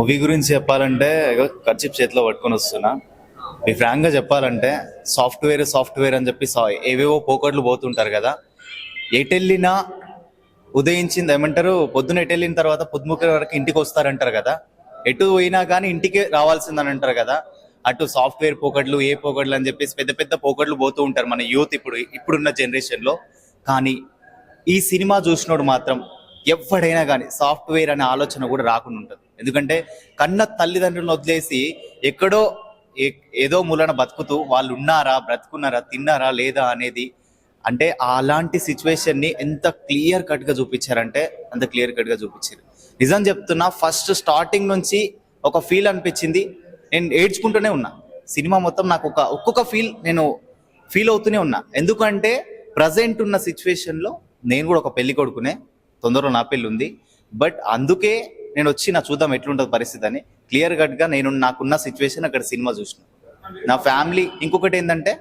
Movie గురించి చెప్పాలంటే kerchief చేతిలో పట్టుకొని వస్తున్నా. మీ ఫ్రాంక్ గా చెప్పాలంటే సాఫ్ట్వేర్ అని చెప్పి ఏవేవో పోకట్లు పోతుంటారు కదా. ఎటెళ్ళినా ఉదయించింది ఏమంటారు, పొద్దున ఎటెళ్ళిన తర్వాత పొద్దుముఖ వరకు ఇంటికి వస్తారంటారు కదా. ఎటు పోయినా కానీ ఇంటికి రావాల్సిందని అంటారు కదా. అటు సాఫ్ట్వేర్ పోకట్లు ఏ పోకట్లు అని చెప్పేసి పెద్ద పెద్ద పోకట్లు పోతూ ఉంటారు మన యూత్ ఇప్పుడున్న జనరేషన్ లో. కానీ ఈ సినిమా చూసినోడు మాత్రం ఎవడైనా కానీ సాఫ్ట్వేర్ అనే ఆలోచన కూడా రాకుండా ఉంటుంది. ఎందుకంటే కన్న తల్లిదండ్రులను వదిలేసి ఎక్కడో ఏదో మూలన బతుకుతూ వాళ్ళు ఉన్నారా, బ్రతుకున్నారా, తిన్నారా లేదా అనేది, అంటే అలాంటి సిచ్యువేషన్ ని ఎంత క్లియర్ కట్ గా చూపించారంటే అంత క్లియర్ కట్ గా చూపించారు. నిజం చెప్తున్నా, ఫస్ట్ స్టార్టింగ్ నుంచి ఒక ఫీల్ అనిపించింది. నేను ఏడ్చుకుంటూనే ఉన్నా సినిమా మొత్తం. నాకు ఒక్కొక్క నేను ఫీల్ అవుతూనే ఉన్నా. ఎందుకంటే ప్రజెంట్ ఉన్న సిచ్యువేషన్ లో నేను కూడా ఒక పెళ్లి కొడుకునే, తొందరలో నా పెళ్లి ఉంది. బట్ అందుకే నేను వచ్చి చూద్దాం ఎట్లుంటుంది పరిస్థితి అని క్లియర్ కట్ గా నాకున్న సిచ్యువేషన్ అక్కడ సినిమా చూసిన. నా ఫ్యామిలీ, ఇంకొకటి ఏంటంటే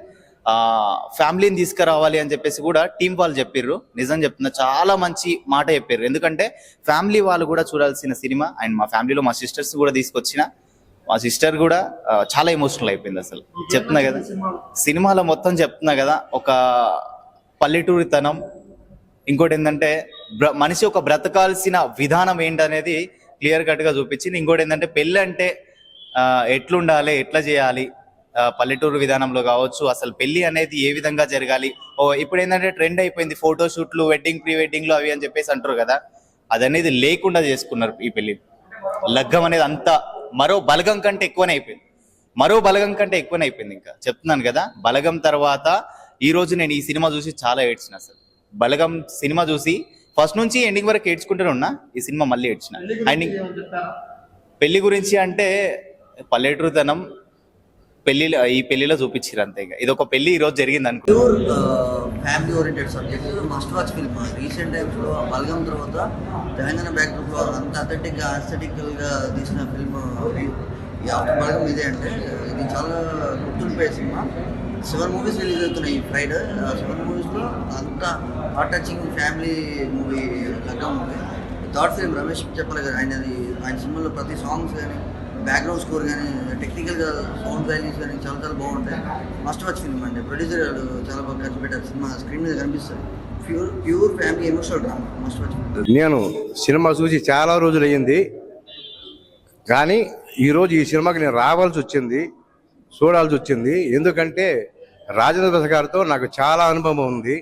ఫ్యామిలీని తీసుకురావాలి అని చెప్పేసి కూడా టీం వాళ్ళు చెప్పారు. నిజం చెప్తున్నా, చాలా మంచి మాట చెప్పారు. ఎందుకంటే ఫ్యామిలీ వాళ్ళు కూడా చూడాల్సిన సినిమా. అండ్ మా ఫ్యామిలీలో మా సిస్టర్స్ కూడా తీసుకొచ్చిన. మా సిస్టర్ కూడా చాలా ఎమోషనల్ అయిపోయింది. అసలు చెప్తున్నా కదా, సినిమాలో మొత్తం చెప్తున్నా కదా, ఒక పల్లెటూరితనం, ఇంకోటి ఏంటంటే మనిషి ఒక బ్రతకాల్సిన విధానం ఏంటనేది క్లియర్ కట్ గా చూపించింది. ఇంకోటి ఏంటంటే పెళ్ళి అంటే ఎట్లుండాలి, ఎట్లా చేయాలి, పల్లెటూరు విధానంలో కావచ్చు, అసలు పెళ్లి అనేది ఏ విధంగా జరగాలి. ఇప్పుడు ఏంటంటే ట్రెండ్ అయిపోయింది ఫోటోషూట్లు, వెడ్డింగ్, ప్రీ వెడ్డింగ్ లో అవి అని చెప్పేసి అంటారు కదా. అదనేది లేకుండా చేసుకున్నారు ఈ పెళ్లి. లగ్గం అనేది అంతా మరో బలగం కంటే ఎక్కువనే అయిపోయింది. ఇంకా చెప్తున్నాను కదా, బలగం తర్వాత ఈ రోజు నేను ఈ సినిమా చూసి చాలా ఏడ్చిన. అసలు బలగం సినిమా చూసి ఫస్ట్ నుంచి ఎండింగ్ వరకు ఏడ్చుకుంటూనే ఉన్నా. ఈ సినిమా మళ్ళీ ఏడ్చిన. అండ్ పెళ్లి గురించి అంటే పల్లెటూరుతనం ఈ పెళ్లిలో చూపించారు అంతే. ఇది ఒక పెళ్లి ఈ రోజు జరిగింది అనుకో. Family oriented subject, must watch film. Recent times లో బలగం తర్వాత తెలంగాణ బ్యాక్డ్రాప్ లో అంత అథెంటిక్ గా ఆస్థెటికల్ గా తీసిన ఫిల్మ్ ఈ ఆఫ్టర్ బలగం ఇదే. అంటే ఇది చాలా గుర్తుండిపోయే సినిమా. 7 మూవీస్ రిలీజ్ అవుతున్నాయి ఫ్రైడే. 7 మూవీస్ లో అంత హార్ట్ టచింగ్ ఫ్యామిలీ మూవీ లగ్గం మూవీ. థర్డ్ ఫిల్మ్ రమేష్ చెప్పాలి కదా, ఆయన సినిమాలో ప్రతి సాంగ్స్ కానీ, బ్యాక్గ్రౌండ్ స్కోర్ కానీ, టెక్నికల్గా సౌండ్ వాల్యూస్ కానీ చాలా చాలా బాగుంటాయి. మస్ట్ వాచ్ ఫిల్మ్ అండి. ప్రొడ్యూసర్ చాలా బాగా ఖర్చు పెట్టారు. సినిమా స్క్రీన్ మీద కనిపిస్తుంది. Pure family emotional drama. Must watch film. నేను సినిమా చూసి చాలా రోజులు అయ్యింది, కానీ ఈరోజు ఈ సినిమాకి నేను రావాల్సి వచ్చింది, చూడాల్సి వచ్చింది. ఎందుకంటే రాజేంద్ర ప్రసాద్ గారితో నాకు చాలా అనుభవం ఉంది.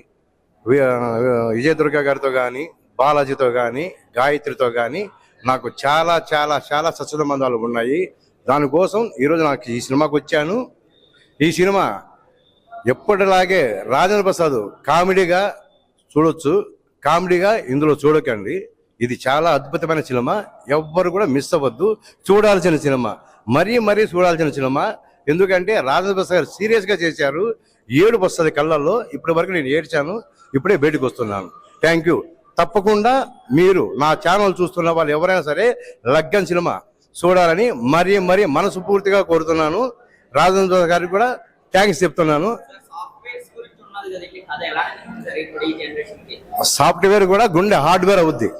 విజయదుర్గ గారితో కానీ, బాలాజీతో కానీ, గాయత్రితో కానీ నాకు చాలా చాలా చాలా సత్సంబంధాలు ఉన్నాయి. దానికోసం ఈరోజు నాకు ఈ సినిమాకి వచ్చాను. ఈ సినిమా ఎప్పటిలాగే రాజేంద్ర ప్రసాద్ కామెడీగా చూడొచ్చు, కామెడీగా ఇందులో చూడకండి. ఇది చాలా అద్భుతమైన సినిమా. ఎవ్వరు కూడా మిస్ అవ్వద్దు. చూడాల్సిన సినిమా, మరీ చూడాల్సిన సినిమా. ఎందుకంటే రాజేంద్ర ప్రసాద్ గారు సీరియస్గా చేశారు. ఏడుపు వస్తుంది కళ్ళల్లో. ఇప్పటి వరకు నేను ఏడ్చాను, ఇప్పుడే బయటకు వస్తున్నాను. Thank you. తప్పకుండా మీరు నా ఛానల్ చూస్తున్న వాళ్ళు ఎవరైనా సరే లగ్గం సినిమా చూడాలని మరీ మనస్ఫూర్తిగా కోరుతున్నాను. రాజేంద్ర గారికి కూడా థ్యాంక్స్ చెప్తున్నాను. సాఫ్ట్వేర్ కూడా గుండె హార్డ్వేర్ అవుద్ది.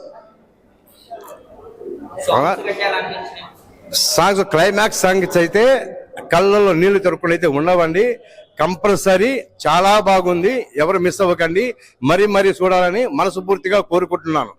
సాంగ్స్, క్లైమాక్స్ సాంగ్స్ అయితే కళ్ళల్లో నీళ్లు తెరుపులు అయితే ఉండవండి. కంపల్సరీ చాలా బాగుంది. ఎవరు మిస్ అవ్వకండి. మరీ చూడాలని మనస్ఫూర్తిగా కోరుకుంటున్నాను.